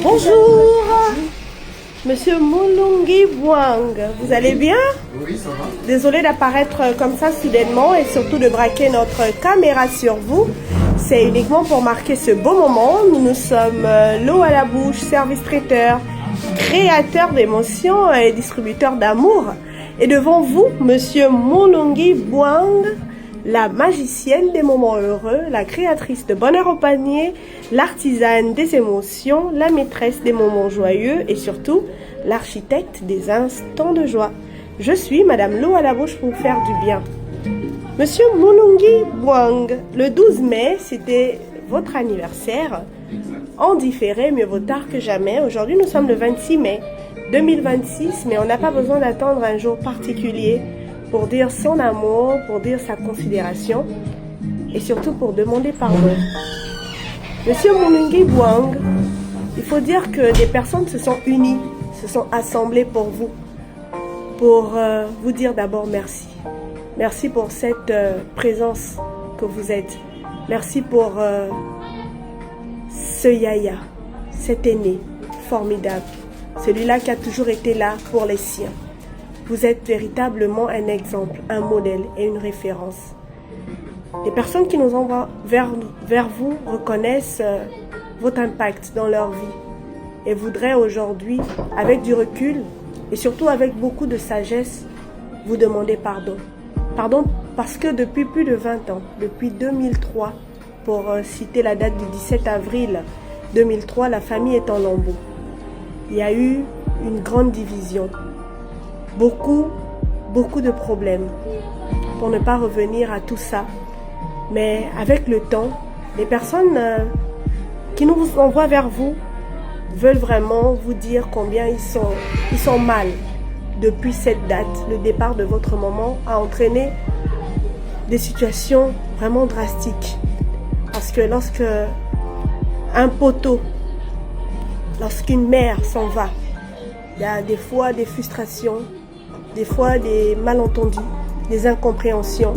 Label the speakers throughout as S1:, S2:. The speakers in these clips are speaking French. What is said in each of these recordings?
S1: Bonjour, Monsieur Mulungi Bwang, vous allez bien?
S2: Oui, ça va.
S1: Désolé d'apparaître comme ça soudainement et surtout de braquer notre caméra sur vous. C'est uniquement pour marquer ce beau moment. Nous sommes l'eau à la bouche, service traiteur, créateur d'émotions et distributeur d'amour. Et devant vous, Monsieur Mulungi Bwang, la magicienne des moments heureux, la créatrice de bonheur au panier, l'artisane des émotions, la maîtresse des moments joyeux et surtout l'architecte des instants de joie. Je suis Madame L'eau à la bouche pour vous faire du bien. Monsieur Mulungi Bwang, le 12 mai, c'était votre anniversaire. En différé, mieux vaut tard que jamais. Aujourd'hui, nous sommes le 26 mai 2026, mais on n'a pas besoin d'attendre un jour particulier pour dire son amour, pour dire sa considération et surtout pour demander pardon. Monsieur Mulungi Bwang, il faut dire que des personnes se sont unies, se sont assemblées pour vous dire d'abord merci. Merci pour cette présence que vous êtes. Merci pour ce yaya, cet aîné formidable, celui-là qui a toujours été là pour les siens. Vous êtes véritablement un exemple, un modèle et une référence. Les personnes qui nous envoient vers vous reconnaissent votre impact dans leur vie et voudraient aujourd'hui, avec du recul et surtout avec beaucoup de sagesse, vous demander pardon. Pardon parce que depuis plus de 20 ans, depuis 2003, pour citer la date du 17 avril 2003, la famille est en lambeaux. Il y a eu une grande division. Beaucoup de problèmes pour ne pas revenir à tout ça. Mais avec le temps, les personnes qui nous envoient vers vous veulent vraiment vous dire combien ils sont mal depuis cette date. Le départ de votre maman a entraîné des situations vraiment drastiques. Parce que lorsque un poteau, lorsqu'une mère s'en va, il y a des fois des frustrations, des fois des malentendus, des incompréhensions.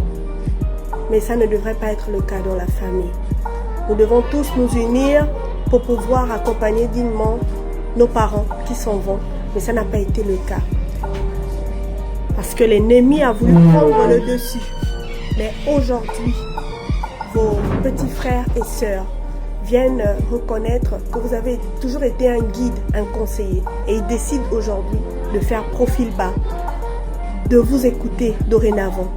S1: Mais ça ne devrait pas être le cas dans la famille. Nous devons tous nous unir pour pouvoir accompagner dignement nos parents qui s'en vont. Mais ça n'a pas été le cas. Parce que l'ennemi a voulu prendre le dessus. Mais aujourd'hui, vos petits frères et sœurs viennent reconnaître que vous avez toujours été un guide, un conseiller. Et ils décident aujourd'hui de faire profil bas, de vous écouter dorénavant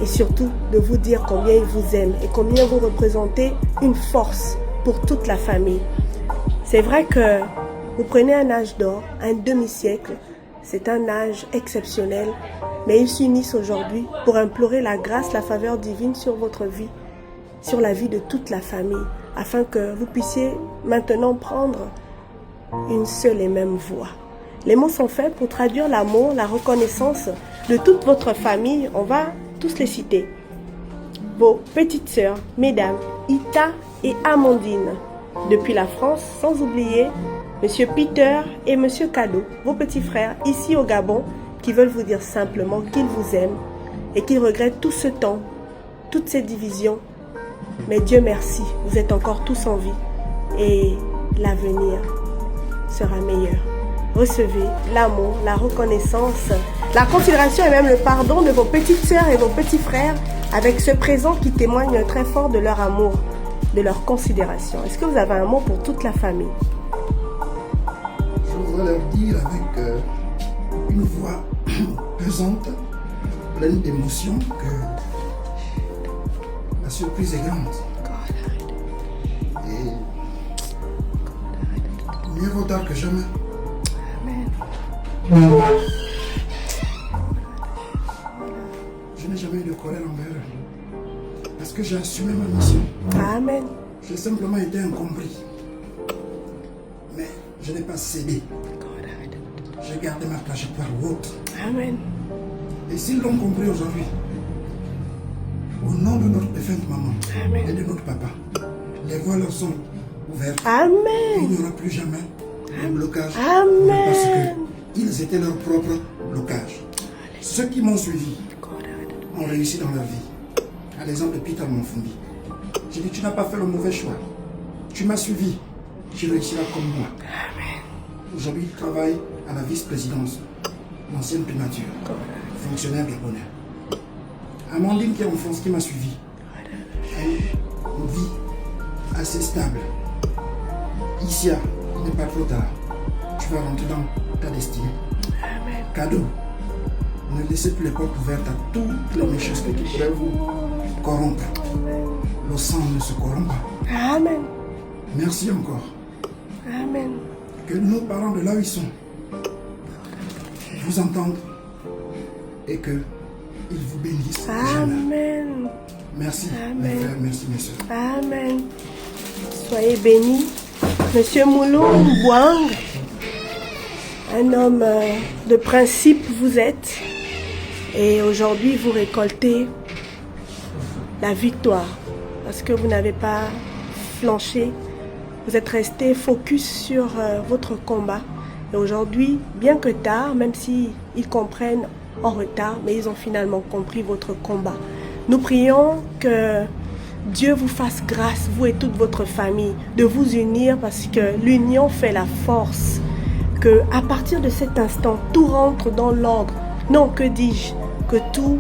S1: et surtout de vous dire combien ils vous aiment et combien vous représentez une force pour toute la famille. C'est vrai que vous prenez un âge d'or, un demi-siècle, c'est un âge exceptionnel, mais ils s'unissent aujourd'hui pour implorer la grâce, la faveur divine sur votre vie, sur la vie de toute la famille, afin que vous puissiez maintenant prendre une seule et même voix. Les mots sont faits pour traduire l'amour, la reconnaissance de toute votre famille. On va tous les citer. Vos petites sœurs, mesdames, Ita et Amandine, depuis la France, sans oublier Monsieur Peter et Monsieur Kado, vos petits frères, ici au Gabon, qui veulent vous dire simplement qu'ils vous aiment et qu'ils regrettent tout ce temps, toutes ces divisions. Mais Dieu merci, vous êtes encore tous en vie et l'avenir sera meilleur. Recevez l'amour, la reconnaissance, la considération et même le pardon de vos petites sœurs et vos petits frères avec ce présent qui témoigne très fort de leur amour, de leur considération. Est-ce que vous avez un mot pour toute la famille?
S2: Je voudrais leur dire avec une voix pesante, pleine d'émotion, que la surprise est grande. Et mieux vaut tard que jamais. Je n'ai jamais eu de colère envers eux. Parce que j'ai assumé ma mission.
S1: Amen.
S2: J'ai simplement été incompris. Mais je n'ai pas cédé. J'ai gardé ma trajectoire haute.
S1: Amen.
S2: Et s'ils l'ont compris aujourd'hui, au nom de notre défunte maman
S1: Amen.
S2: et de notre papa, les voies leur sont ouvertes.
S1: Amen.
S2: Et il n'y aura plus jamais de blocage.
S1: Amen.
S2: Parce qu'ils étaient leur propre blocage. Ceux qui m'ont suivi ont réussi dans leur vie. À l'exemple de Peter Monfundi. J'ai dit, tu n'as pas fait le mauvais choix. Tu m'as suivi. tu réussiras comme moi. Aujourd'hui, il travaille à la vice-présidence, l'ancienne primature, fonctionnaire gabonais. Amandine, qui est en France, qui m'a suivi, a une vie assez stable. Isia, il n'est pas trop tard. Tu vas rentrer dans ta destinée.
S1: Amen.
S2: Cadeau, ne laissez plus les portes ouvertes à toutes les méchancetés qui pourraient vous corrompre. Le sang ne se corrompt pas.
S1: Amen.
S2: Merci encore.
S1: Amen.
S2: Que nos parents de là où ils sont vous entendent et que ils vous bénissent.
S1: Amen.
S2: Merci,
S1: Amen.
S2: mes frères, merci, mes soeurs.
S1: Amen. Soyez bénis. Monsieur Moulou Mbouang, un homme de principe vous êtes. Et aujourd'hui, vous récoltez la victoire. Parce que vous n'avez pas flanché. Vous êtes resté focus sur votre combat. Et aujourd'hui, bien que tard, même s'ils comprennent en retard, mais ils ont finalement compris votre combat. Nous prions que Dieu vous fasse grâce, vous et toute votre famille, de vous unir parce que l'union fait la force. Que à partir de cet instant, tout rentre dans l'ordre. Non, que dis-je? Que tout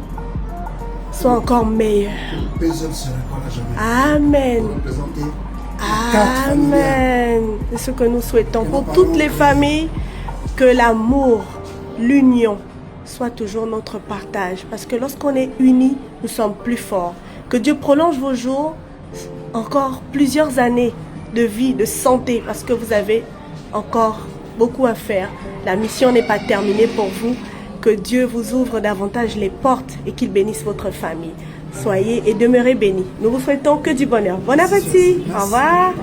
S1: soit encore meilleur.
S2: Que le peuple se récolte à jamais.
S1: Amen.
S2: Pour représenter les quatre familiales.
S1: Amen. C'est ce que nous souhaitons
S2: Que
S1: pour
S2: nos
S1: toutes
S2: parents
S1: les familles, que l'amour, l'union soit toujours notre partage. Parce que lorsqu'on est unis, nous sommes plus forts. Que Dieu prolonge vos jours, encore plusieurs années de vie, de santé, parce que vous avez encore beaucoup à faire. La mission n'est pas terminée pour vous. Que Dieu vous ouvre davantage les portes et qu'il bénisse votre famille. Soyez et demeurez bénis. Nous vous souhaitons que du bonheur. Bon appétit. Au revoir.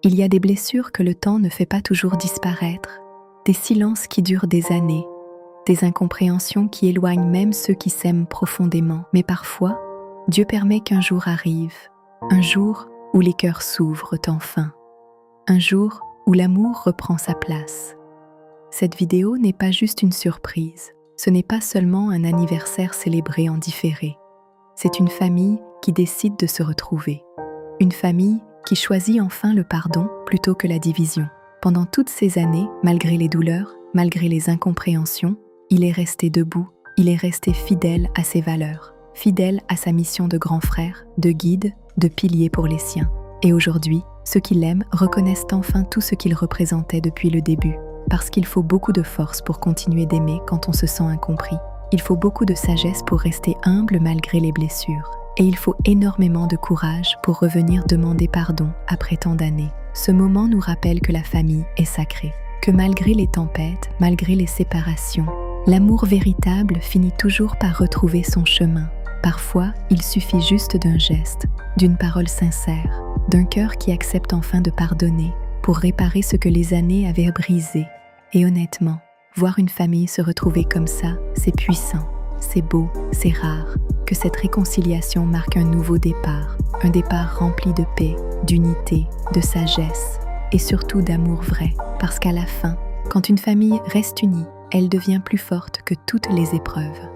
S3: Il y a des blessures que le temps ne fait pas toujours disparaître, des silences qui durent des années, des incompréhensions qui éloignent même ceux qui s'aiment profondément. Mais parfois, Dieu permet qu'un jour arrive, un jour où les cœurs s'ouvrent enfin, un jour où l'amour reprend sa place. Cette vidéo n'est pas juste une surprise, ce n'est pas seulement un anniversaire célébré en différé. C'est une famille qui décide de se retrouver, une famille qui choisit enfin le pardon plutôt que la division. Pendant toutes ces années, malgré les douleurs, malgré les incompréhensions, il est resté debout, il est resté fidèle à ses valeurs, fidèle à sa mission de grand frère, de guide, de pilier pour les siens. Et aujourd'hui, ceux qui l'aiment reconnaissent enfin tout ce qu'il représentait depuis le début. Parce qu'il faut beaucoup de force pour continuer d'aimer quand on se sent incompris. Il faut beaucoup de sagesse pour rester humble malgré les blessures. Et il faut énormément de courage pour revenir demander pardon après tant d'années. Ce moment nous rappelle que la famille est sacrée, que malgré les tempêtes, malgré les séparations, l'amour véritable finit toujours par retrouver son chemin. Parfois, il suffit juste d'un geste, d'une parole sincère, d'un cœur qui accepte enfin de pardonner pour réparer ce que les années avaient brisé. Et honnêtement, voir une famille se retrouver comme ça, c'est puissant, c'est beau, c'est rare. Que cette réconciliation marque un nouveau départ, un départ rempli de paix, d'unité, de sagesse et surtout d'amour vrai. Parce qu'à la fin, quand une famille reste unie, elle devient plus forte que toutes les épreuves.